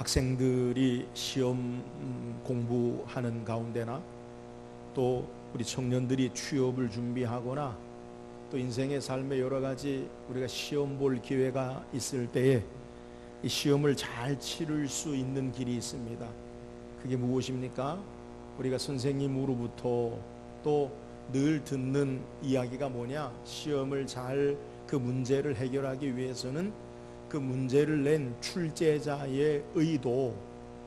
학생들이 시험 공부하는 가운데나 또 우리 청년들이 취업을 준비하거나 또 인생의 삶의 여러 가지 우리가 시험 볼 기회가 있을 때에 이 시험을 잘 치를 수 있는 길이 있습니다. 그게 무엇입니까? 우리가 선생님으로부터 또 늘 듣는 이야기가 뭐냐? 시험을 잘 그 문제를 해결하기 위해서는 그 문제를 낸 출제자의 의도,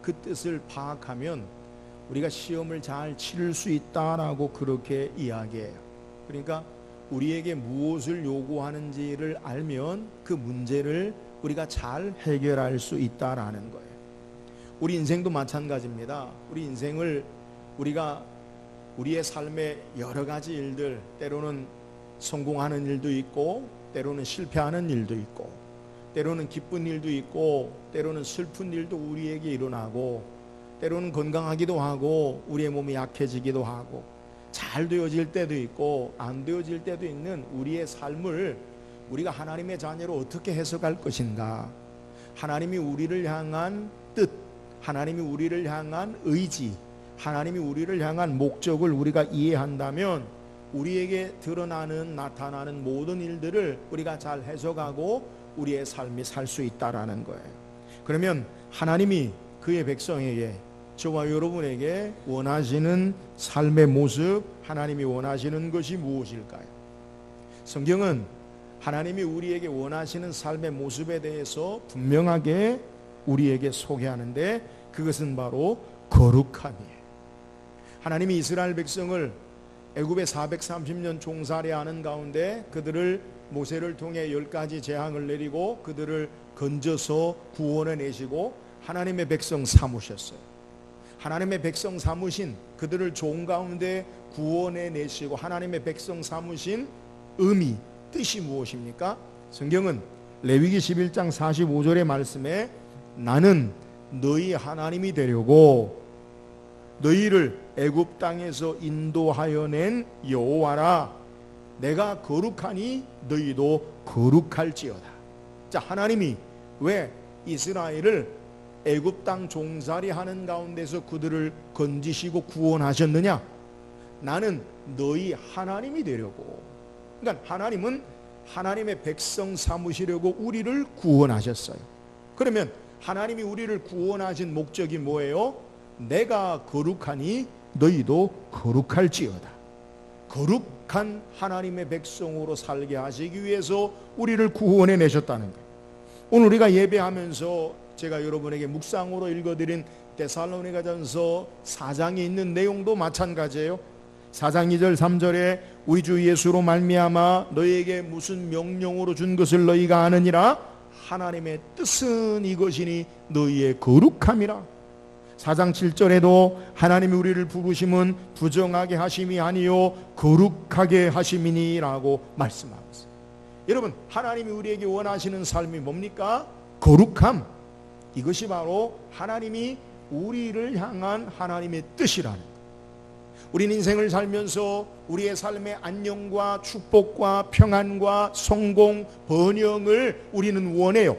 그 뜻을 파악하면 우리가 시험을 잘 치를 수 있다라고 그렇게 이야기해요. 그러니까 우리에게 무엇을 요구하는지를 알면 그 문제를 우리가 잘 해결할 수 있다라는 거예요. 우리 인생도 마찬가지입니다. 우리 인생을 우리의 삶의 여러 가지 일들, 때로는 성공하는 일도 있고 때로는 실패하는 일도 있고 때로는 기쁜 일도 있고 때로는 슬픈 일도 우리에게 일어나고 때로는 건강하기도 하고 우리의 몸이 약해지기도 하고 잘 되어질 때도 있고 안 되어질 때도 있는 우리의 삶을 우리가 하나님의 자녀로 어떻게 해석할 것인가, 하나님이 우리를 향한 뜻, 하나님이 우리를 향한 의지, 하나님이 우리를 향한 목적을 우리가 이해한다면 우리에게 드러나는 나타나는 모든 일들을 우리가 잘 해석하고 우리의 삶이 살 수 있다라는 거예요. 그러면 하나님이 그의 백성에게, 저와 여러분에게 원하시는 삶의 모습, 하나님이 원하시는 것이 무엇일까요? 성경은 하나님이 우리에게 원하시는 삶의 모습에 대해서 분명하게 우리에게 소개하는데 그것은 바로 거룩함이에요. 하나님이 이스라엘 백성을 애굽에 430년 종살이하는 가운데 그들을 모세를 통해 10가지 재앙을 내리고 그들을 건져서 구원해 내시고 하나님의 백성 삼으셨어요. 하나님의 백성 삼으신 그들을 종 가운데 구원해 내시고 하나님의 백성 삼으신 의미, 뜻이 무엇입니까? 성경은 레위기 11장 45절의 말씀에 나는 너희 하나님이 되려고 너희를 애굽 땅에서 인도하여 낸 여호와라, 내가 거룩하니 너희도 거룩할지어다. 자, 하나님이 왜 이스라엘을 애굽 땅 종살이 하는 가운데서 그들을 건지시고 구원하셨느냐? 나는 너희 하나님이 되려고. 그러니까 하나님은 하나님의 백성 삼으시려고 우리를 구원하셨어요. 그러면 하나님이 우리를 구원하신 목적이 뭐예요? 내가 거룩하니 너희도 거룩할지어다. 거룩한 하나님의 백성으로 살게 하시기 위해서 우리를 구원해 내셨다는 거예요. 오늘 우리가 예배하면서 제가 여러분에게 묵상으로 읽어드린 데살로니가전서 4장에 있는 내용도 마찬가지예요. 4장 2절 3절에 우리 주 예수로 말미암아 너희에게 무슨 명령으로 준 것을 너희가 아느니라, 하나님의 뜻은 이것이니 너희의 거룩함이라. 4장 7절에도 하나님이 우리를 부르심은 부정하게 하심이 아니요 거룩하게 하심이니라고 말씀하고 있어요. 여러분, 하나님이 우리에게 원하시는 삶이 뭡니까? 거룩함. 이것이 바로 하나님이 우리를 향한 하나님의 뜻이라는 거예요. 우리는 인생을 살면서 우리의 삶의 안녕과 축복과 평안과 성공, 번영을 우리는 원해요.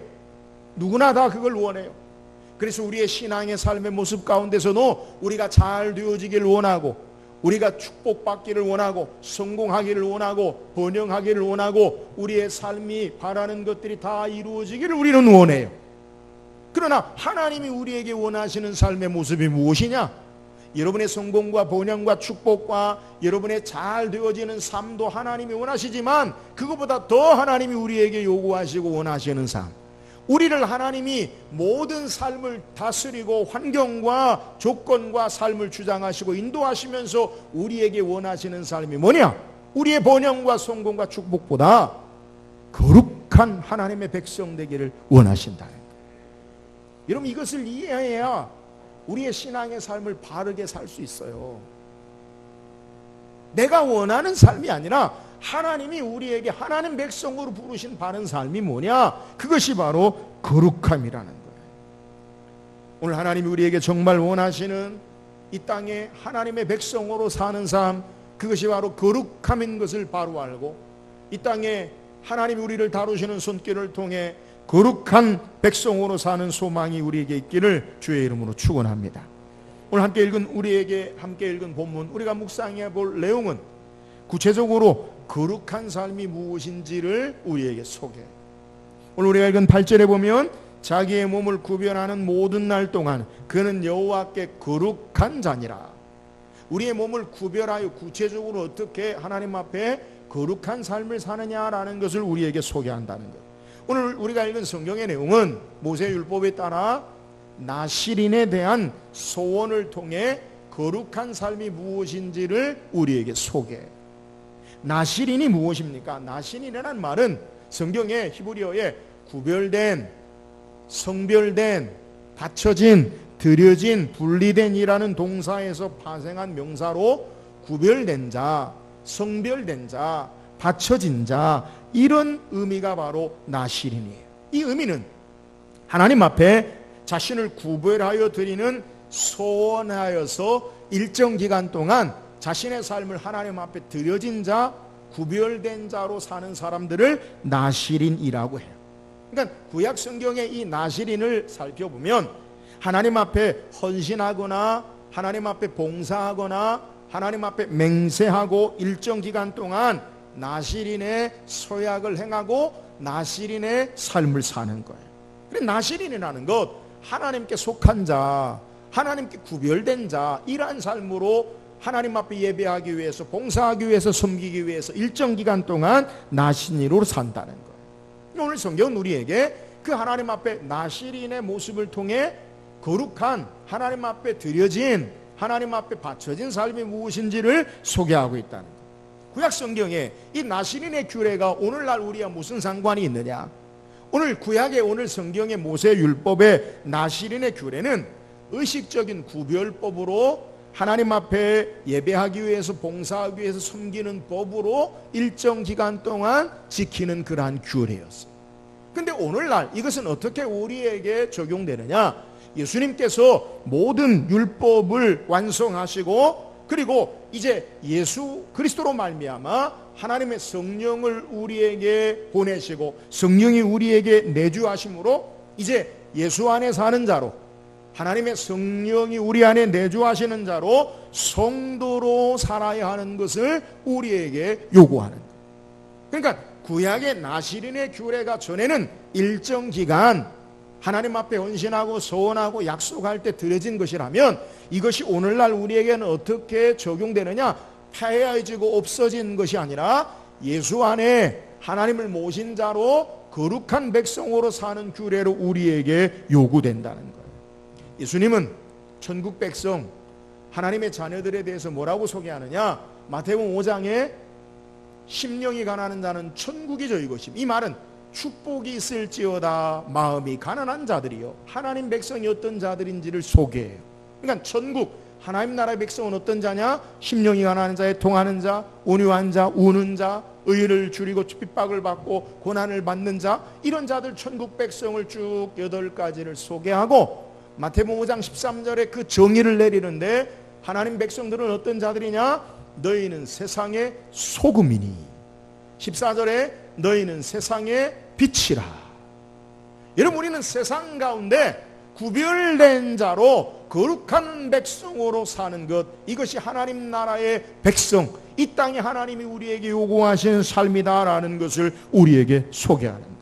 누구나 다 그걸 원해요. 그래서 우리의 신앙의 삶의 모습 가운데서도 우리가 잘 되어지기를 원하고, 우리가 축복받기를 원하고, 성공하기를 원하고, 번영하기를 원하고, 우리의 삶이 바라는 것들이 다 이루어지기를 우리는 원해요. 그러나 하나님이 우리에게 원하시는 삶의 모습이 무엇이냐? 여러분의 성공과 번영과 축복과 여러분의 잘 되어지는 삶도 하나님이 원하시지만 그것보다 더 하나님이 우리에게 요구하시고 원하시는 삶, 우리를 하나님이 모든 삶을 다스리고 환경과 조건과 삶을 주장하시고 인도하시면서 우리에게 원하시는 삶이 뭐냐? 우리의 번영과 성공과 축복보다 거룩한 하나님의 백성 되기를 원하신다. 여러분, 이것을 이해해야 우리의 신앙의 삶을 바르게 살 수 있어요. 내가 원하는 삶이 아니라 하나님이 우리에게 하나님 백성으로 부르신 바른 삶이 뭐냐? 그것이 바로 거룩함이라는 거예요. 오늘 하나님이 우리에게 정말 원하시는 이 땅에 하나님의 백성으로 사는 삶, 그것이 바로 거룩함인 것을 바로 알고 이 땅에 하나님이 우리를 다루시는 손길을 통해 거룩한 백성으로 사는 소망이 우리에게 있기를 주의 이름으로 축원합니다. 오늘 함께 읽은 본문, 우리가 묵상해 볼 내용은 구체적으로 거룩한 삶이 무엇인지를 우리에게 소개해요. 오늘 우리가 읽은 8절에 보면 자기의 몸을 구별하는 모든 날 동안 그는 여호와께 거룩한 자니라. 우리의 몸을 구별하여 구체적으로 어떻게 하나님 앞에 거룩한 삶을 사느냐라는 것을 우리에게 소개한다는 것. 오늘 우리가 읽은 성경의 내용은 모세율법에 따라 나실인에 대한 소원을 통해 거룩한 삶이 무엇인지를 우리에게 소개해요. 나실인이 무엇입니까? 나실인이라는 말은 성경의 히브리어에 구별된, 성별된, 받쳐진, 드려진, 분리된 이라는 동사에서 파생한 명사로 구별된 자, 성별된 자, 받쳐진 자, 이런 의미가 바로 나실인이에요. 이 의미는 하나님 앞에 자신을 구별하여 드리는 소원하여서 일정 기간 동안 자신의 삶을 하나님 앞에 드려진 자, 구별된 자로 사는 사람들을 나실인이라고 해요. 그러니까 구약 성경의 이 나실인을 살펴보면 하나님 앞에 헌신하거나 하나님 앞에 봉사하거나 하나님 앞에 맹세하고 일정 기간 동안 나실인의 서약을 행하고 나실인의 삶을 사는 거예요. 그래서 나실인이라는 것, 하나님께 속한 자, 하나님께 구별된 자, 이러한 삶으로 하나님 앞에 예배하기 위해서, 봉사하기 위해서, 섬기기 위해서 일정 기간 동안 나실인으로 산다는 거예요. 오늘 성경은 우리에게 그 하나님 앞에 나실인의 모습을 통해 거룩한 하나님 앞에 드려진, 하나님 앞에 바쳐진 삶이 무엇인지를 소개하고 있다는 거예요. 구약 성경에 이 나실인의 규례가 오늘날 우리와 무슨 상관이 있느냐? 오늘 구약의, 오늘 성경의 모세율법의 나실인의 규례는 의식적인 구별법으로 하나님 앞에 예배하기 위해서, 봉사하기 위해서 섬기는 법으로 일정 기간 동안 지키는 그러한 규례였어요. 근데 오늘날 이것은 어떻게 우리에게 적용되느냐? 예수님께서 모든 율법을 완성하시고, 그리고 이제 예수 그리스도로 말미암아 하나님의 성령을 우리에게 보내시고 성령이 우리에게 내주하심으로 이제 예수 안에 사는 자로, 하나님의 성령이 우리 안에 내주하시는 자로 성도로 살아야 하는 것을 우리에게 요구하는 거예요. 그러니까 구약의 나실인의 규례가 전에는 일정 기간 하나님 앞에 헌신하고 소원하고 약속할 때 드려진 것이라면, 이것이 오늘날 우리에게는 어떻게 적용되느냐? 폐해지고 없어진 것이 아니라 예수 안에 하나님을 모신 자로 거룩한 백성으로 사는 규례로 우리에게 요구된다는 거예요. 예수님은 천국 백성, 하나님의 자녀들에 대해서 뭐라고 소개하느냐? 마태복음 5장에 심령이 가난한 자는 천국이 저희 것임. 이 말은 축복이 있을지어다 마음이 가난한 자들이요, 하나님 백성이 어떤 자들인지를 소개해요. 그러니까 천국, 하나님 나라의 백성은 어떤 자냐? 심령이 가난한 자, 애통하는 자, 온유한 자, 우는 자, 의를 줄이고 핍박을 받고 고난을 받는 자, 이런 자들 천국 백성을 쭉 8가지를 소개하고 마태복음 5장 13절에 그 정의를 내리는데, 하나님 백성들은 어떤 자들이냐? 너희는 세상의 소금이니. 14절에 너희는 세상의 빛이라. 여러분, 우리는 세상 가운데 구별된 자로 거룩한 백성으로 사는 것, 이것이 하나님 나라의 백성, 이 땅에 하나님이 우리에게 요구하신 삶이다라는 것을 우리에게 소개하는 거예요.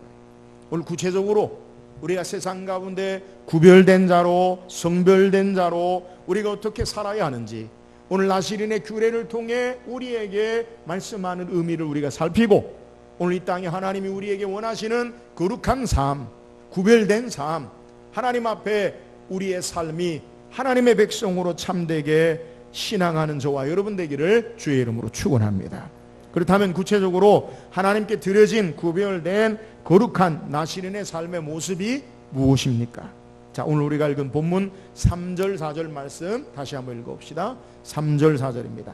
오늘 구체적으로 우리가 세상 가운데 구별된 자로, 성별된 자로 우리가 어떻게 살아야 하는지, 오늘 나실인의 규례를 통해 우리에게 말씀하는 의미를 우리가 살피고, 오늘 이 땅에 하나님이 우리에게 원하시는 거룩한 삶, 구별된 삶, 하나님 앞에 우리의 삶이 하나님의 백성으로 참되게 신앙하는 저와 여러분 되기를 주의 이름으로 축원합니다. 그렇다면 구체적으로 하나님께 드려진 구별된 거룩한 나실인의 삶의 모습이 무엇입니까? 자, 오늘 우리가 읽은 본문 3절 4절 말씀 다시 한번 읽어봅시다. 3절 4절입니다.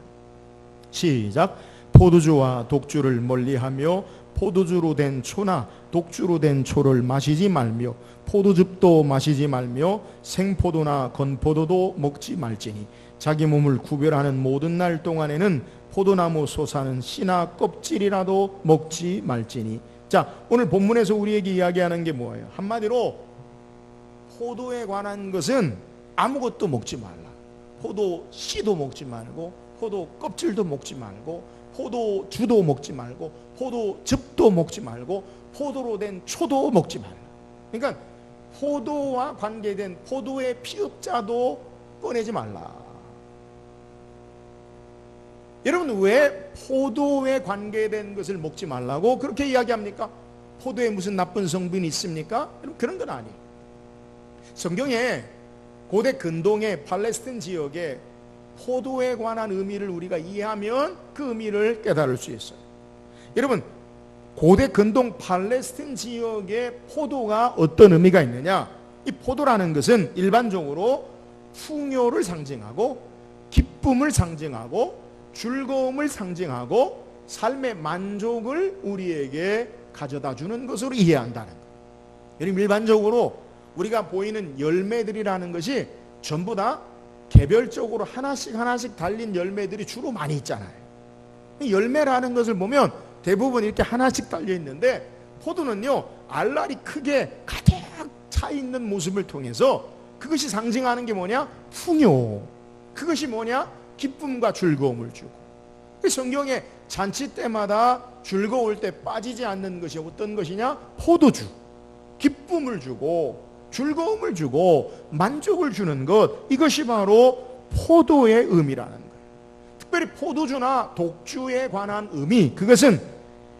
시작. 포도주와 독주를 멀리하며 포도주로 된 초나 독주로 된 초를 마시지 말며 포도즙도 마시지 말며 생포도나 건포도도 먹지 말지니 자기 몸을 구별하는 모든 날 동안에는 포도나무 솟아는 씨나 껍질이라도 먹지 말지니 자, 오늘 본문에서 우리에게 이야기하는 게 뭐예요? 한마디로 포도에 관한 것은 아무것도 먹지 말라. 포도 씨도 먹지 말고, 포도 껍질도 먹지 말고, 포도주도 먹지 말고, 포도즙도 먹지 말고, 포도로 된 초도 먹지 말라. 그러니까 포도와 관계된 포도의 피읍자도 꺼내지 말라. 여러분, 왜 포도에 관계된 것을 먹지 말라고 그렇게 이야기합니까? 포도에 무슨 나쁜 성분이 있습니까? 여러분, 그런 건 아니에요. 성경에 고대 근동의 팔레스틴 지역에 포도에 관한 의미를 우리가 이해하면 그 의미를 깨달을 수 있어요. 여러분, 고대 근동 팔레스틴 지역의 포도가 어떤 의미가 있느냐? 이 포도라는 것은 일반적으로 풍요를 상징하고, 기쁨을 상징하고, 즐거움을 상징하고, 삶의 만족을 우리에게 가져다 주는 것으로 이해한다는 거예요. 여러분, 일반적으로 우리가 보이는 열매들이라는 것이 전부 다 개별적으로 하나씩 달린 열매들이 주로 많이 있잖아요. 열매라는 것을 보면 대부분 이렇게 하나씩 달려 있는데, 포도는요, 알알이 크게 가득 차 있는 모습을 통해서 그것이 상징하는 게 뭐냐? 풍요. 그것이 뭐냐? 기쁨과 즐거움을 주고. 성경에 잔치 때마다 즐거울 때 빠지지 않는 것이 어떤 것이냐? 포도주. 기쁨을 주고 즐거움을 주고 만족을 주는 것, 이것이 바로 포도의 의미라는 거예요. 특별히 포도주나 독주에 관한 의미, 그것은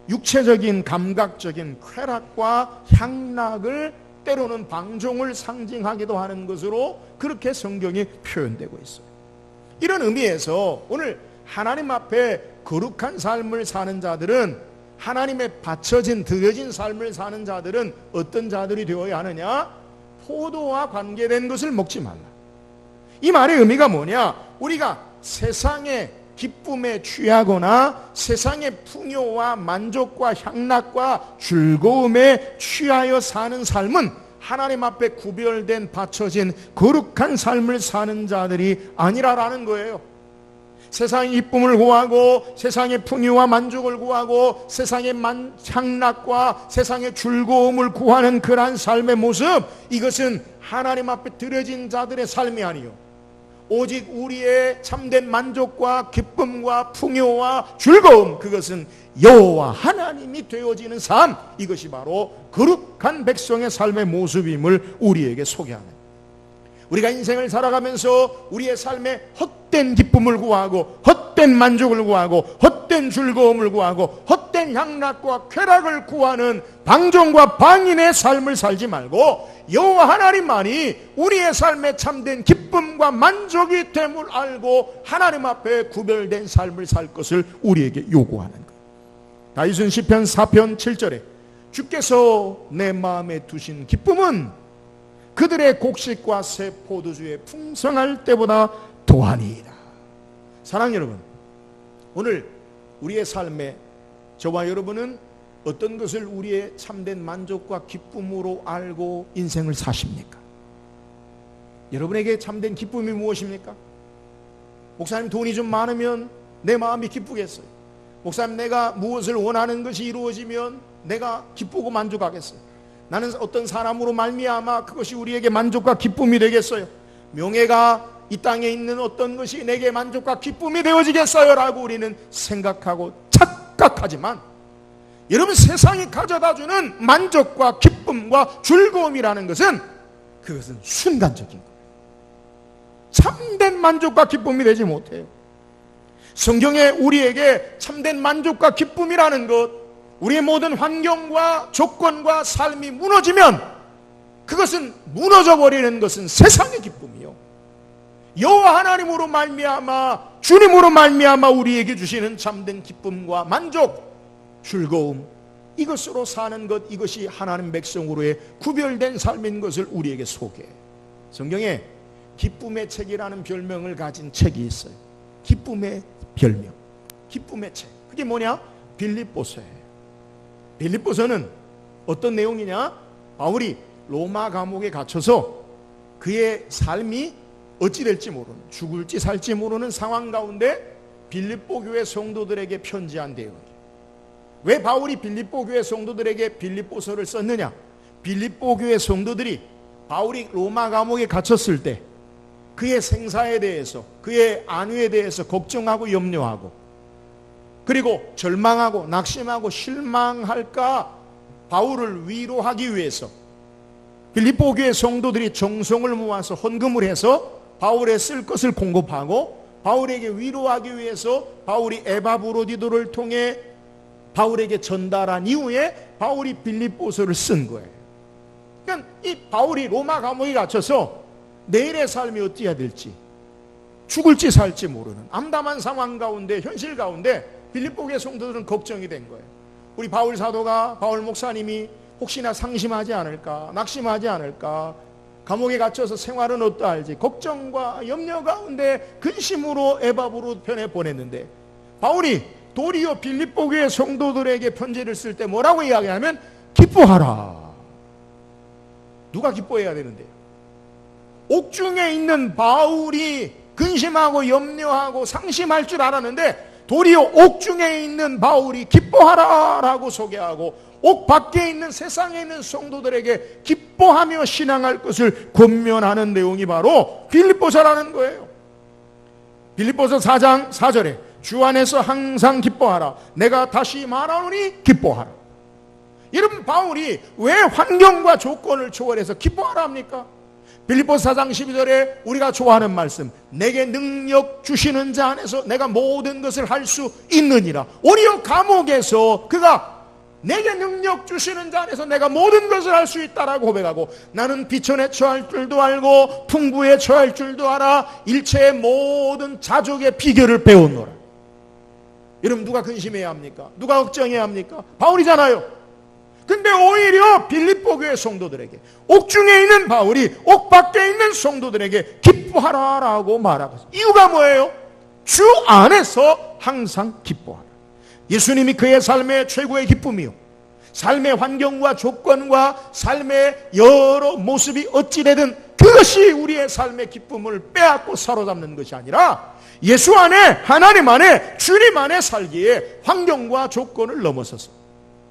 육체적인 감각적인 쾌락과 향락을, 때로는 방종을 상징하기도 하는 것으로 그렇게 성경이 표현되고 있어요. 이런 의미에서 오늘 하나님 앞에 거룩한 삶을 사는 자들은, 하나님의 바쳐진 드려진 삶을 사는 자들은 어떤 자들이 되어야 하느냐? 포도와 관계된 것을 먹지 말라. 이 말의 의미가 뭐냐? 우리가 세상의 기쁨에 취하거나 세상의 풍요와 만족과 향락과 즐거움에 취하여 사는 삶은 하나님 앞에 구별된 바쳐진 거룩한 삶을 사는 자들이 아니라라는 거예요. 세상의 기쁨을 구하고 세상의 풍요와 만족을 구하고 세상의 향락과 세상의 즐거움을 구하는 그러한 삶의 모습, 이것은 하나님 앞에 드려진 자들의 삶이 아니요, 오직 우리의 참된 만족과 기쁨과 풍요와 즐거움, 그것은 여호와 하나님이 되어지는 삶, 이것이 바로 거룩한 백성의 삶의 모습임을 우리에게 소개하는, 우리가 인생을 살아가면서 우리의 삶에 헛된 기쁨을 구하고 헛된 만족을 구하고 헛된 즐거움을 구하고 헛된 향락과 쾌락을 구하는 방종과 방인의 삶을 살지 말고, 여호와 하나님만이 우리의 삶에 참된 기쁨과 만족이 됨을 알고 하나님 앞에 구별된 삶을 살 것을 우리에게 요구하는 거예요. 다윗은 시편 4편 7절에 주께서 내 마음에 두신 기쁨은 그들의 곡식과 새 포도주의 풍성할 때보다 더하니이다. 사랑하는 여러분, 오늘 우리의 삶에 저와 여러분은 어떤 것을 우리의 참된 만족과 기쁨으로 알고 인생을 사십니까? 여러분에게 참된 기쁨이 무엇입니까? 목사님, 돈이 좀 많으면 내 마음이 기쁘겠어요. 목사님, 내가 무엇을 원하는 것이 이루어지면 내가 기쁘고 만족하겠어요. 나는 어떤 사람으로 말미암아 그것이 우리에게 만족과 기쁨이 되겠어요. 명예가 이 땅에 있는 어떤 것이 내게 만족과 기쁨이 되어지겠어요 라고 우리는 생각하고 착각하지만, 여러분, 세상이 가져다주는 만족과 기쁨과 즐거움이라는 것은 그것은 순간적인 거예요. 참된 만족과 기쁨이 되지 못해요. 성경에 우리에게 참된 만족과 기쁨이라는 것, 우리의 모든 환경과 조건과 삶이 무너지면 그것은, 무너져버리는 것은 세상의 기쁨이요, 여호와 하나님으로 말미암아, 주님으로 말미암아 우리에게 주시는 참된 기쁨과 만족, 즐거움, 이것으로 사는 것, 이것이 하나님 백성으로의 구별된 삶인 것을 우리에게 소개해. 성경에 기쁨의 책이라는 별명을 가진 책이 있어요. 기쁨의 별명, 기쁨의 책. 그게 뭐냐? 빌립보서예요. 빌립보서는 어떤 내용이냐? 바울이 로마 감옥에 갇혀서 그의 삶이 어찌 될지 모르는, 죽을지 살지 모르는 상황 가운데 빌립보 교회 성도들에게 편지한 내용이에요. 왜 바울이 빌립보 교회 성도들에게 빌립보서를 썼느냐? 빌립보 교회 성도들이 바울이 로마 감옥에 갇혔을 때 그의 생사에 대해서, 그의 안위에 대해서 걱정하고 염려하고, 그리고 절망하고 낙심하고 실망할까 바울을 위로하기 위해서 빌립보 교회 성도들이 정성을 모아서 헌금을 해서 바울에 쓸 것을 공급하고, 바울에게 위로하기 위해서 바울이 에바브로디도를 통해 바울에게 전달한 이후에 바울이 빌립보서를 쓴 거예요. 그러니까 이 바울이 로마 감옥에 갇혀서 내일의 삶이 어찌해야 될지, 죽을지 살지 모르는 암담한 상황 가운데, 현실 가운데 빌립보 교회 성도들은 걱정이 된 거예요. 우리 바울 사도가, 바울 목사님이 혹시나 상심하지 않을까, 낙심하지 않을까, 감옥에 갇혀서 생활은 어떠할지 걱정과 염려 가운데 근심으로 에바브로 편에 보냈는데, 바울이 도리어 빌립보 교회 성도들에게 편지를 쓸 때 뭐라고 이야기하면 기뻐하라. 누가 기뻐해야 되는데요? 옥중에 있는 바울이 근심하고 염려하고 상심할 줄 알았는데 도리어 옥중에 있는 바울이 기뻐하라라고 소개하고, 옥 밖에 있는 세상에 있는 성도들에게 기뻐하며 신앙할 것을 권면하는 내용이 바로 빌립보서라는 거예요. 빌립보서 4장 4절에 주 안에서 항상 기뻐하라. 내가 다시 말하노니 기뻐하라. 여러분, 바울이 왜 환경과 조건을 초월해서 기뻐하라 합니까? 빌립보서 4장 12절에 우리가 좋아하는 말씀, 내게 능력 주시는 자 안에서 내가 모든 것을 할 수 있느니라. 오히려 감옥에서 그가 내게 능력 주시는 자 안에서 내가 모든 것을 할 수 있다라고 고백하고, 나는 비천에 처할 줄도 알고 풍부에 처할 줄도 알아 일체의 모든 자족의 비결을 배웠노라. 여러분, 누가 근심해야 합니까? 누가 걱정해야 합니까? 바울이잖아요. 근데 오히려 빌립보 교회 성도들에게, 옥중에 있는 바울이 옥 밖에 있는 성도들에게 기뻐하라라고 말하고 있어요. 이유가 뭐예요? 주 안에서 항상 기뻐하라. 예수님이 그의 삶의 최고의 기쁨이요, 삶의 환경과 조건과 삶의 여러 모습이 어찌되든 그것이 우리의 삶의 기쁨을 빼앗고 사로잡는 것이 아니라, 예수 안에, 하나님 안에, 주님 안에 살기에 환경과 조건을 넘어서서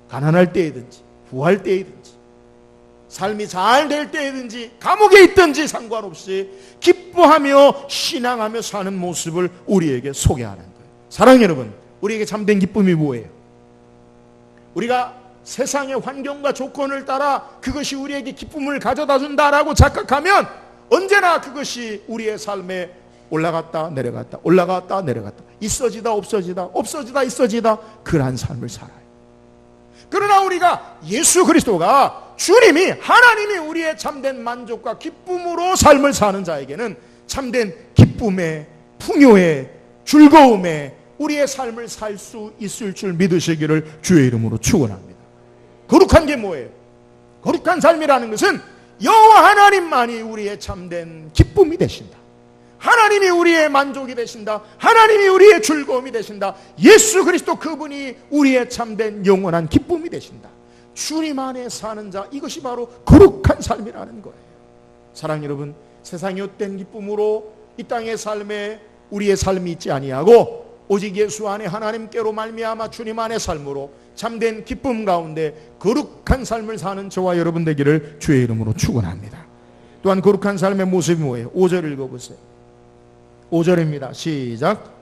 가난할 때이든지 부할 때이든지 삶이 잘 될 때이든지 감옥에 있든지 상관없이 기뻐하며 신앙하며 사는 모습을 우리에게 소개하는 거예요. 사랑하는 여러분, 우리에게 참된 기쁨이 뭐예요? 우리가 세상의 환경과 조건을 따라 그것이 우리에게 기쁨을 가져다 준다라고 착각하면 언제나 그것이 우리의 삶에 올라갔다 내려갔다, 올라갔다 내려갔다, 있어지다 없어지다, 없어지다 있어지다, 그러한 삶을 살아요. 그러나 우리가 예수 그리스도가, 주님이, 하나님이 우리의 참된 만족과 기쁨으로 삶을 사는 자에게는 참된 기쁨의, 풍요의, 즐거움의 우리의 삶을 살 수 있을 줄 믿으시기를 주의 이름으로 축원합니다. 거룩한 게 뭐예요? 거룩한 삶이라는 것은 여호와 하나님만이 우리의 참된 기쁨이 되신다. 하나님이 우리의 만족이 되신다. 하나님이 우리의 즐거움이 되신다. 예수 그리스도 그분이 우리의 참된 영원한 기쁨이 되신다. 주님 안에 사는 자, 이것이 바로 거룩한 삶이라는 거예요. 사랑하는 여러분, 세상의 헛된 기쁨으로 이 땅의 삶에 우리의 삶이 있지 아니하고 오직 예수 안에 하나님께로 말미암아 주님 안의 삶으로 참된 기쁨 가운데 거룩한 삶을 사는 저와 여러분 되기를 주의 이름으로 축원합니다. 또한 거룩한 삶의 모습이 뭐예요? 5절 읽어보세요. 5절입니다. 시작.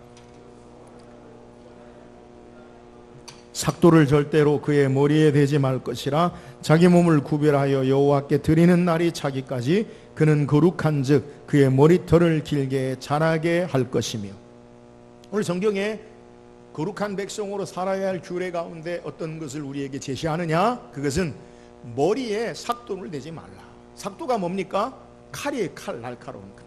삭도를 절대로 그의 머리에 대지 말 것이라. 자기 몸을 구별하여 여호와께 드리는 날이 차기까지 그는 거룩한즉 그의 머리털을 길게 자라게 할 것이며. 오늘 성경에 거룩한 백성으로 살아야 할 규례 가운데 어떤 것을 우리에게 제시하느냐? 그것은 머리에 삭도를 대지 말라. 삭도가 뭡니까? 칼이에요. 칼, 날카로운 칼.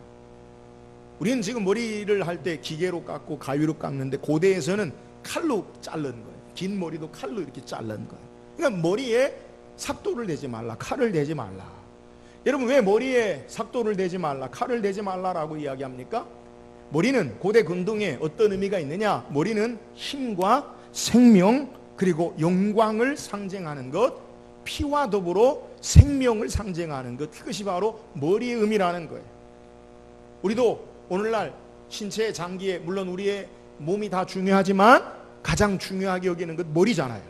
우리는 지금 머리를 할 때 기계로 깎고 가위로 깎는데 고대에서는 칼로 자른 거예요. 긴 머리도 칼로 이렇게 자른 거예요. 그러니까 머리에 삭도를 대지 말라, 칼을 대지 말라. 여러분, 왜 머리에 삭도를 대지 말라, 칼을 대지 말라라고 이야기합니까? 머리는 고대 근동에 어떤 의미가 있느냐? 머리는 힘과 생명 그리고 영광을 상징하는 것, 피와 더불어 생명을 상징하는 것, 그것이 바로 머리의 의미라는 거예요. 우리도 오늘날 신체의 장기에, 물론 우리의 몸이 다 중요하지만 가장 중요하게 여기는 것 머리잖아요.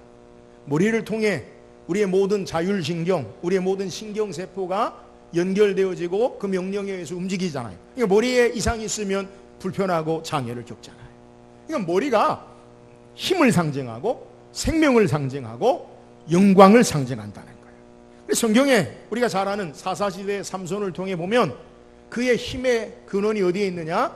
머리를 통해 우리의 모든 자율신경, 우리의 모든 신경세포가 연결되어지고 그 명령에 의해서 움직이잖아요. 그러니까 머리에 이상이 있으면 불편하고 장애를 겪잖아요. 그러니까 머리가 힘을 상징하고 생명을 상징하고 영광을 상징한다는 거예요. 그래서 성경에 우리가 잘 아는 사사시대의 삼손을 통해 보면 그의 힘의 근원이 어디에 있느냐?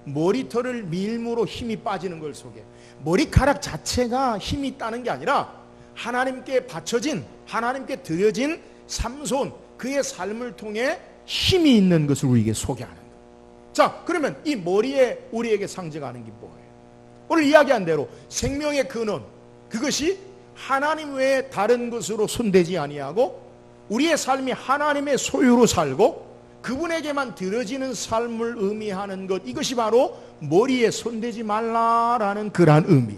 머리털을 밀므로 힘이 빠지는 걸 속에, 머리카락 자체가 힘이 있다는 게 아니라 하나님께 바쳐진, 하나님께 드려진 삼손, 그의 삶을 통해 힘이 있는 것을 우리에게 소개하는 거예요. 자, 그러면 이 머리에 우리에게 상징하는 게 뭐예요? 오늘 이야기한 대로 생명의 근원, 그것이 하나님 외에 다른 것으로 손대지 아니하고 우리의 삶이 하나님의 소유로 살고 그분에게만 드려지는 삶을 의미하는 것, 이것이 바로 머리에 손대지 말라라는 그러한 의미.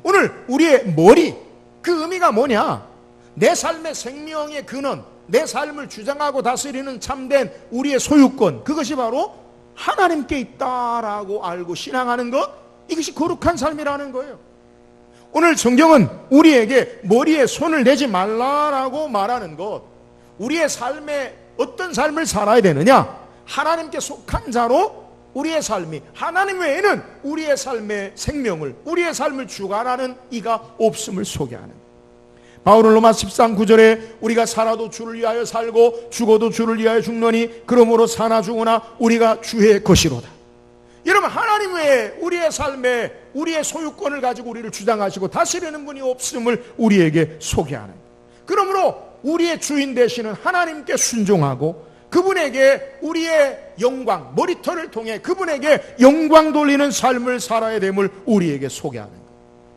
오늘 우리의 머리, 그 의미가 뭐냐? 내 삶의 생명의 근원, 내 삶을 주장하고 다스리는 참된 우리의 소유권, 그것이 바로 하나님께 있다라고 알고 신앙하는 것, 이것이 거룩한 삶이라는 거예요. 오늘 성경은 우리에게 머리에 손을 대지 말라라고 말하는 것, 우리의 삶에 어떤 삶을 살아야 되느냐? 하나님께 속한 자로 우리의 삶이, 하나님 외에는 우리의 삶의 생명을, 우리의 삶을 주관하는 이가 없음을 소개하는. 바울은 로마 13, 9절에 우리가 살아도 주를 위하여 살고 죽어도 주를 위하여 죽노니 그러므로 사나 죽으나 우리가 주의 것이로다. 여러분, 하나님 외에 우리의 삶에 우리의 소유권을 가지고 우리를 주장하시고 다스리는 분이 없음을 우리에게 소개하는. 그러므로 우리의 주인 되시는 하나님께 순종하고 그분에게 우리의 영광, 머리털을 통해 그분에게 영광 돌리는 삶을 살아야 됨을 우리에게 소개하는 것.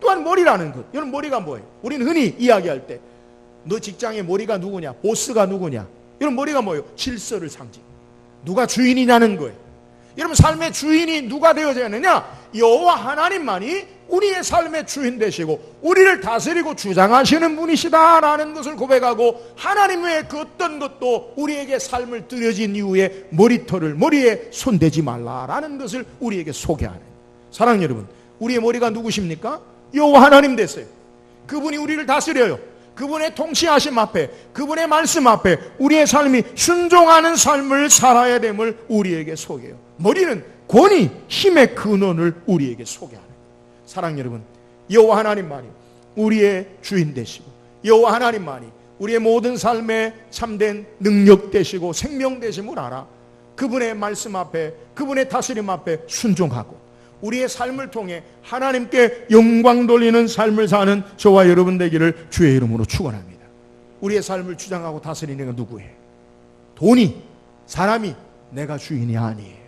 또한 머리라는 것, 여러분 머리가 뭐예요? 우리는 흔히 이야기할 때 너 직장의 머리가 누구냐? 보스가 누구냐? 여러분 머리가 뭐예요? 질서를 상징, 누가 주인이냐는 거예요. 여러분 삶의 주인이 누가 되어져야 하느냐? 여호와 하나님만이 우리의 삶의 주인 되시고 우리를 다스리고 주장하시는 분이시다라는 것을 고백하고 하나님 외에 그 어떤 것도 우리에게 삶을 들여진 이후에 머리털을 머리에 손대지 말라라는 것을 우리에게 소개하는. 사랑하는 여러분, 우리의 머리가 누구십니까? 여호와 하나님 되세요. 그분이 우리를 다스려요. 그분의 통치하심 앞에, 그분의 말씀 앞에 우리의 삶이 순종하는 삶을 살아야 됨을 우리에게 소개해요. 머리는 권위, 힘의 근원을 우리에게 소개하는. 사랑하는 여러분, 여호와 하나님만이 우리의 주인 되시고 여호와 하나님만이 우리의 모든 삶에 참된 능력 되시고 생명 되심을 알아 그분의 말씀 앞에, 그분의 다스림 앞에 순종하고 우리의 삶을 통해 하나님께 영광 돌리는 삶을 사는 저와 여러분 되기를 주의 이름으로 축원합니다. 우리의 삶을 주장하고 다스리는 건 누구예요? 돈이, 사람이 내가 주인이 아니에요.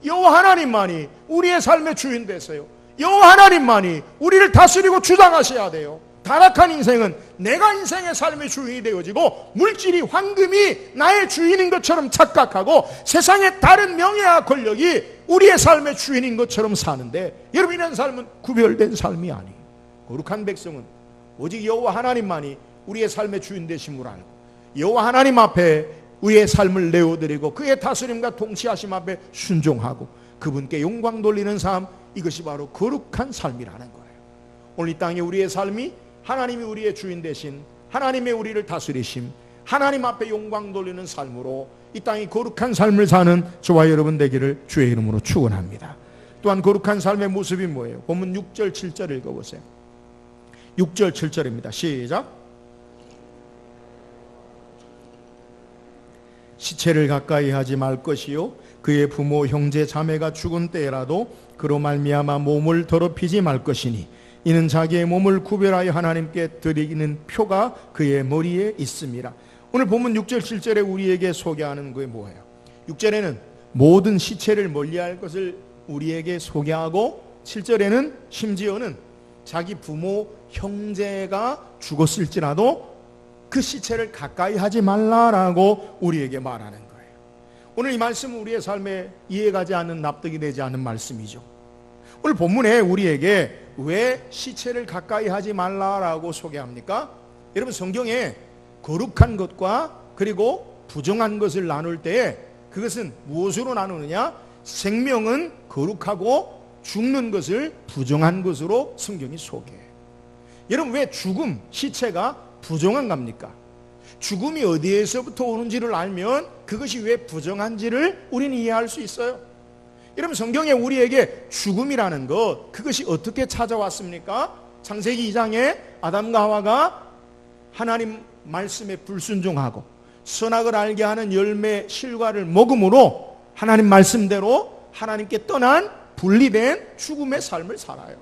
여호와 하나님만이 우리의 삶의 주인 되세요. 여호와 하나님만이 우리를 다스리고 주장하셔야 돼요. 타락한 인생은 내가 인생의 삶의 주인이 되어지고 물질이, 황금이 나의 주인인 것처럼 착각하고 세상의 다른 명예와 권력이 우리의 삶의 주인인 것처럼 사는데, 여러분 이런 삶은 구별된 삶이 아니에요. 거룩한 백성은 오직 여호와 하나님만이 우리의 삶의 주인 되심을 알고 여호와 하나님 앞에 우리의 삶을 내어드리고 그의 다스림과 통치하심 앞에 순종하고 그분께 영광 돌리는 삶, 이것이 바로 거룩한 삶이라는 거예요. 오늘 이 땅에 우리의 삶이 하나님이 우리의 주인 되신 하나님의 우리를 다스리심, 하나님 앞에 영광 돌리는 삶으로 이 땅이 거룩한 삶을 사는 저와 여러분 되기를 주의 이름으로 축원합니다. 또한 거룩한 삶의 모습이 뭐예요? 본문 6절 7절 읽어보세요. 6절 7절입니다. 시작. 시체를 가까이 하지 말 것이요 그의 부모 형제 자매가 죽은 때라도 그로 말미암아 몸을 더럽히지 말 것이니 이는 자기의 몸을 구별하여 하나님께 드리는 표가 그의 머리에 있습니다. 오늘 본문 6절 7절에 우리에게 소개하는 게 뭐예요? 6절에는 모든 시체를 멀리할 것을 우리에게 소개하고 7절에는 심지어는 자기 부모 형제가 죽었을지라도 그 시체를 가까이 하지 말라라고 우리에게 말하는 거예요. 오늘 이 말씀은 우리의 삶에 이해가지 않는, 납득이 되지 않는 말씀이죠. 오늘 본문에 우리에게 왜 시체를 가까이 하지 말라라고 소개합니까? 여러분 성경에 거룩한 것과 그리고 부정한 것을 나눌 때에 그것은 무엇으로 나누느냐? 생명은 거룩하고 죽는 것을 부정한 것으로 성경이 소개해요. 여러분, 왜 죽음, 시체가 부정한 겁니까? 죽음이 어디에서부터 오는지를 알면 그것이 왜 부정한지를 우리는 이해할 수 있어요. 여러분, 성경에 우리에게 죽음이라는 것, 그것이 어떻게 찾아왔습니까? 창세기 2장에 아담과 하와가 하나님 말씀에 불순종하고 선악을 알게 하는 열매 실과를 먹음으로 하나님 말씀대로 하나님께 떠난 분리된 죽음의 삶을 살아요.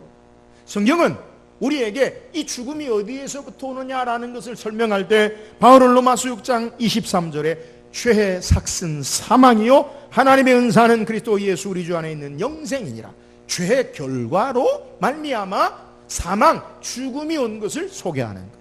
성경은 우리에게 이 죽음이 어디에서부터 오느냐라는 것을 설명할 때 바울은 로마서 6장 23절에 죄의 삭슨 사망이요 하나님의 은사는 그리스도 예수 우리 주 안에 있는 영생이니라. 죄의 결과로 말미암아 사망, 죽음이 온 것을 소개하는 거예요.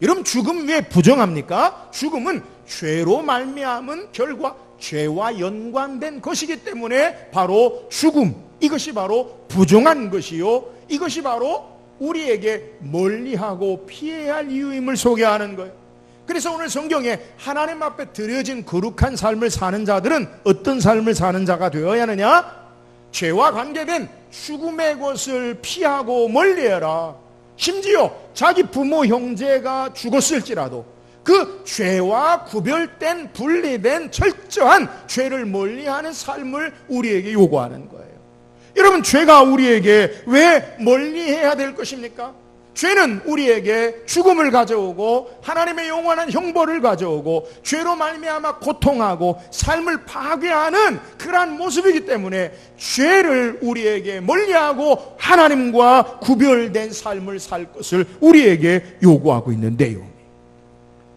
여러분, 죽음 왜 부정합니까? 죽음은 죄로 말미암은 결과, 죄와 연관된 것이기 때문에 바로 죽음, 이것이 바로 부정한 것이요, 이것이 바로 우리에게 멀리하고 피해야 할 이유임을 소개하는 거예요. 그래서 오늘 성경에 하나님 앞에 드려진 거룩한 삶을 사는 자들은 어떤 삶을 사는 자가 되어야 하느냐? 죄와 관계된 죽음의 것을 피하고 멀리해라. 심지어 자기 부모 형제가 죽었을지라도 그 죄와 구별된 분리된 철저한 죄를 멀리하는 삶을 우리에게 요구하는 거예요. 여러분, 죄가 우리에게 왜 멀리해야 될 것입니까? 죄는 우리에게 죽음을 가져오고 하나님의 영원한 형벌을 가져오고 죄로 말미암아 고통하고 삶을 파괴하는 그러한 모습이기 때문에 죄를 우리에게 멀리하고 하나님과 구별된 삶을 살 것을 우리에게 요구하고 있는 내용.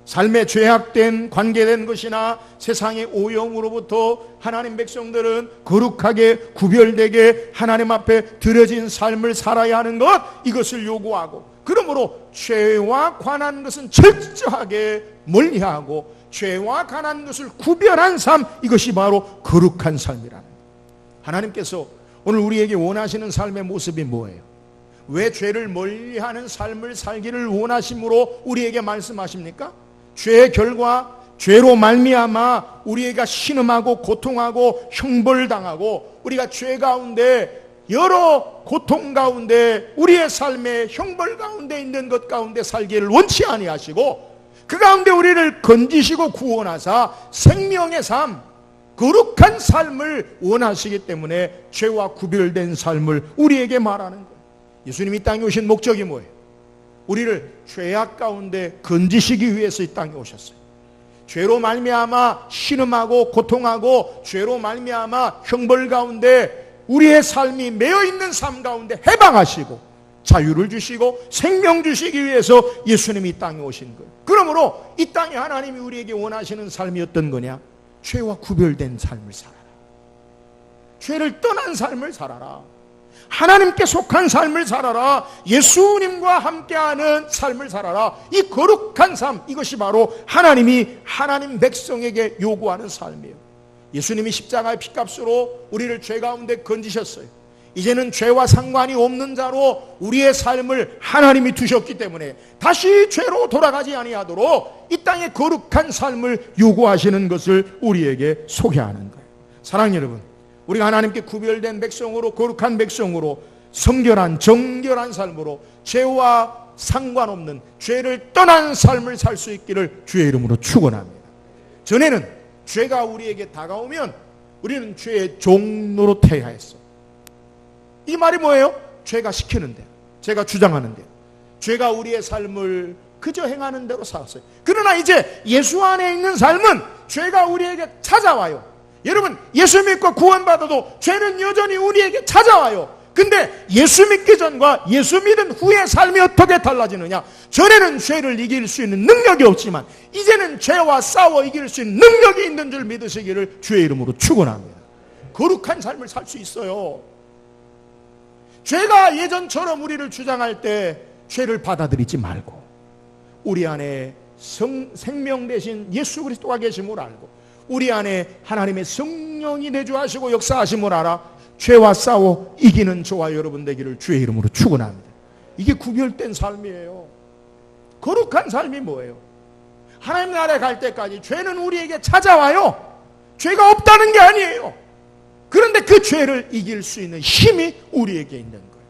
삶에 죄악된 관계된 것이나 세상의 오염으로부터 하나님 백성들은 거룩하게 구별되게 하나님 앞에 드려진 삶을 살아야 하는 것, 이것을 요구하고, 그러므로 죄와 관한 것은 철저하게 멀리하고 죄와 관한 것을 구별한 삶, 이것이 바로 거룩한 삶이라는 거예요. 하나님께서 오늘 우리에게 원하시는 삶의 모습이 뭐예요? 왜 죄를 멀리하는 삶을 살기를 원하심으로 우리에게 말씀하십니까? 죄의 결과, 죄로 말미암아 우리가 신음하고 고통하고 형벌당하고 우리가 죄 가운데 여러 고통 가운데 우리의 삶의 형벌 가운데 있는 것 가운데 살기를 원치 아니하시고 그 가운데 우리를 건지시고 구원하사 생명의 삶, 거룩한 삶을 원하시기 때문에 죄와 구별된 삶을 우리에게 말하는 거예요. 예수님이 이 땅에 오신 목적이 뭐예요? 우리를 죄악 가운데 건지시기 위해서 이 땅에 오셨어요. 죄로 말미암아 신음하고 고통하고 죄로 말미암아 형벌 가운데 우리의 삶이 매여있는 삶 가운데 해방하시고 자유를 주시고 생명 주시기 위해서 예수님이 이 땅에 오신 거예요. 그러므로 이 땅에 하나님이 우리에게 원하시는 삶이 어떤 거냐? 죄와 구별된 삶을 살아라. 죄를 떠난 삶을 살아라. 하나님께 속한 삶을 살아라. 예수님과 함께하는 삶을 살아라. 이 거룩한 삶, 이것이 바로 하나님이 하나님 백성에게 요구하는 삶이에요. 예수님이 십자가의 피값으로 우리를 죄 가운데 건지셨어요. 이제는 죄와 상관이 없는 자로 우리의 삶을 하나님이 두셨기 때문에 다시 죄로 돌아가지 아니하도록 이 땅의 거룩한 삶을 요구하시는 것을 우리에게 소개하는 거예요. 사랑하는 여러분, 우리가 하나님께 구별된 백성으로, 거룩한 백성으로, 성결한 정결한 삶으로 죄와 상관없는 죄를 떠난 삶을 살 수 있기를 주의 이름으로 축원합니다. 전에는 죄가 우리에게 다가오면 우리는 죄의 종로로 태야 했어. 이 말이 뭐예요? 죄가 시키는 대로, 죄가 주장하는 대로, 죄가 우리의 삶을 그저 행하는 대로 살았어요. 그러나 이제 예수 안에 있는 삶은 죄가 우리에게 찾아와요. 여러분, 예수 믿고 구원받아도 죄는 여전히 우리에게 찾아와요. 근데 예수 믿기 전과 예수 믿은 후의 삶이 어떻게 달라지느냐? 전에는 죄를 이길 수 있는 능력이 없지만 이제는 죄와 싸워 이길 수 있는 능력이 있는 줄 믿으시기를 주의 이름으로 축원합니다. 거룩한 삶을 살 수 있어요. 죄가 예전처럼 우리를 주장할 때 죄를 받아들이지 말고 우리 안에 생명 대신 예수 그리스도가 계심을 알고 우리 안에 하나님의 성령이 내주하시고 역사하심을 알아 죄와 싸워 이기는 저와 여러분 되기를 주의 이름으로 축원합니다. 이게 구별된 삶이에요. 거룩한 삶이 뭐예요? 하나님 나라에 갈 때까지 죄는 우리에게 찾아와요. 죄가 없다는 게 아니에요. 그런데 그 죄를 이길 수 있는 힘이 우리에게 있는 거예요.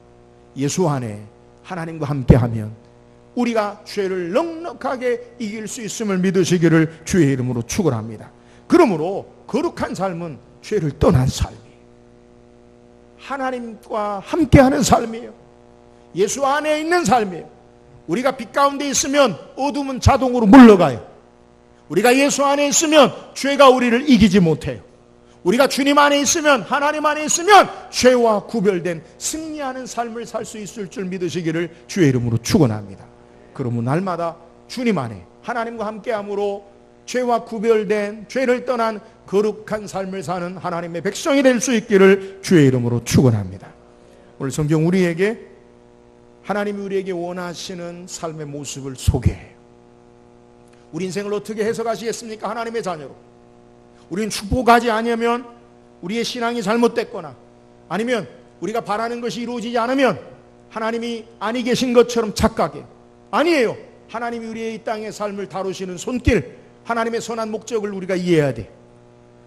예수 안에 하나님과 함께하면 우리가 죄를 넉넉하게 이길 수 있음을 믿으시기를 주의 이름으로 축원합니다. 그러므로 거룩한 삶은 죄를 떠난 삶이에요. 하나님과 함께하는 삶이에요. 예수 안에 있는 삶이에요. 우리가 빛 가운데 있으면 어둠은 자동으로 물러가요. 우리가 예수 안에 있으면 죄가 우리를 이기지 못해요. 우리가 주님 안에 있으면, 하나님 안에 있으면 죄와 구별된 승리하는 삶을 살 수 있을 줄 믿으시기를 주의 이름으로 축원합니다. 그러면 날마다 주님 안에 하나님과 함께함으로 죄와 구별된, 죄를 떠난 거룩한 삶을 사는 하나님의 백성이 될 수 있기를 주의 이름으로 축원합니다. 오늘 성경 우리에게, 하나님이 우리에게 원하시는 삶의 모습을 소개해요. 우리 인생을 어떻게 해석하시겠습니까? 하나님의 자녀로. 우리는 축복하지 않으면 우리의 신앙이 잘못됐거나, 아니면 우리가 바라는 것이 이루어지지 않으면 하나님이 아니 계신 것처럼 착각해요. 아니에요. 하나님이 우리의 이 땅의 삶을 다루시는 손길, 하나님의 선한 목적을 우리가 이해해야 돼.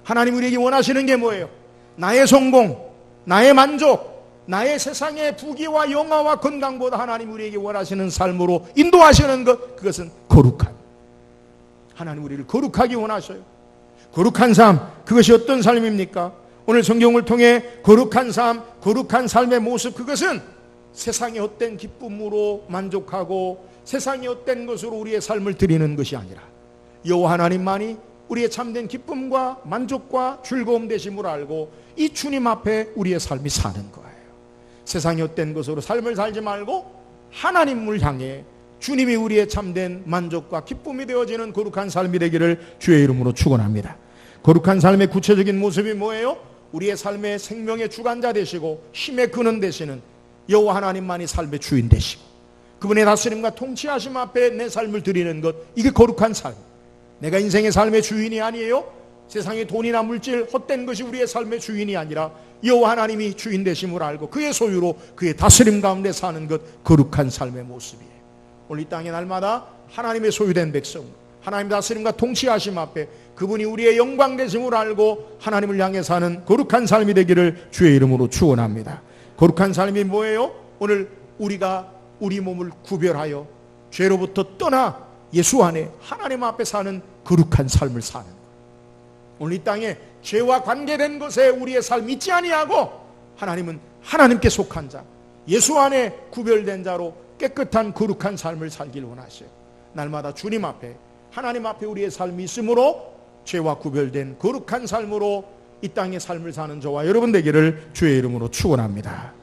하나님 우리에게 원하시는 게 뭐예요? 나의 성공, 나의 만족, 나의 세상의 부귀와 영화와 건강보다 하나님 우리에게 원하시는 삶으로 인도하시는 것, 그것은 거룩함. 하나님 우리를 거룩하게 원하셔요. 거룩한 삶, 그것이 어떤 삶입니까? 오늘 성경을 통해 거룩한 삶, 거룩한 삶의 모습, 그것은 세상의 헛된 기쁨으로 만족하고 세상의 헛된 것으로 우리의 삶을 드리는 것이 아니라 여호와 하나님만이 우리의 참된 기쁨과 만족과 즐거움 되심을 알고 이 주님 앞에 우리의 삶이 사는 거예요. 세상의 헛된 것으로 삶을 살지 말고 하나님을 향해 주님이 우리의 참된 만족과 기쁨이 되어지는 거룩한 삶이 되기를 주의 이름으로 축원합니다. 거룩한 삶의 구체적인 모습이 뭐예요? 우리의 삶의 생명의 주관자 되시고 힘의 근원 되시는 여호와 하나님만이 삶의 주인 되시고 그분의 다스림과 통치하심 앞에 내 삶을 드리는 것, 이게 거룩한 삶. 내가 인생의 삶의 주인이 아니에요. 세상의 돈이나 물질, 헛된 것이 우리의 삶의 주인이 아니라 여호와 하나님이 주인 되심을 알고 그의 소유로 그의 다스림 가운데 사는 것, 거룩한 삶의 모습이에요. 오늘 이 땅에 날마다 하나님의 소유된 백성, 하나님 다스림과 통치하심 앞에 그분이 우리의 영광 되심을 알고 하나님을 향해 사는 거룩한 삶이 되기를 주의 이름으로 축원합니다. 거룩한 삶이 뭐예요? 오늘 우리가 우리 몸을 구별하여 죄로부터 떠나 예수 안에 하나님 앞에 사는 거룩한 삶을 사는 것. 오늘 이 땅에 죄와 관계된 것에 우리의 삶이 있지 아니하고 하나님은 하나님께 속한 자, 예수 안에 구별된 자로 깨끗한 거룩한 삶을 살길 원하셔요. 날마다 주님 앞에, 하나님 앞에 우리의 삶이 있으므로 죄와 구별된 거룩한 삶으로 이 땅의 삶을 사는 저와 여러분 되기를 주의 이름으로 축원합니다.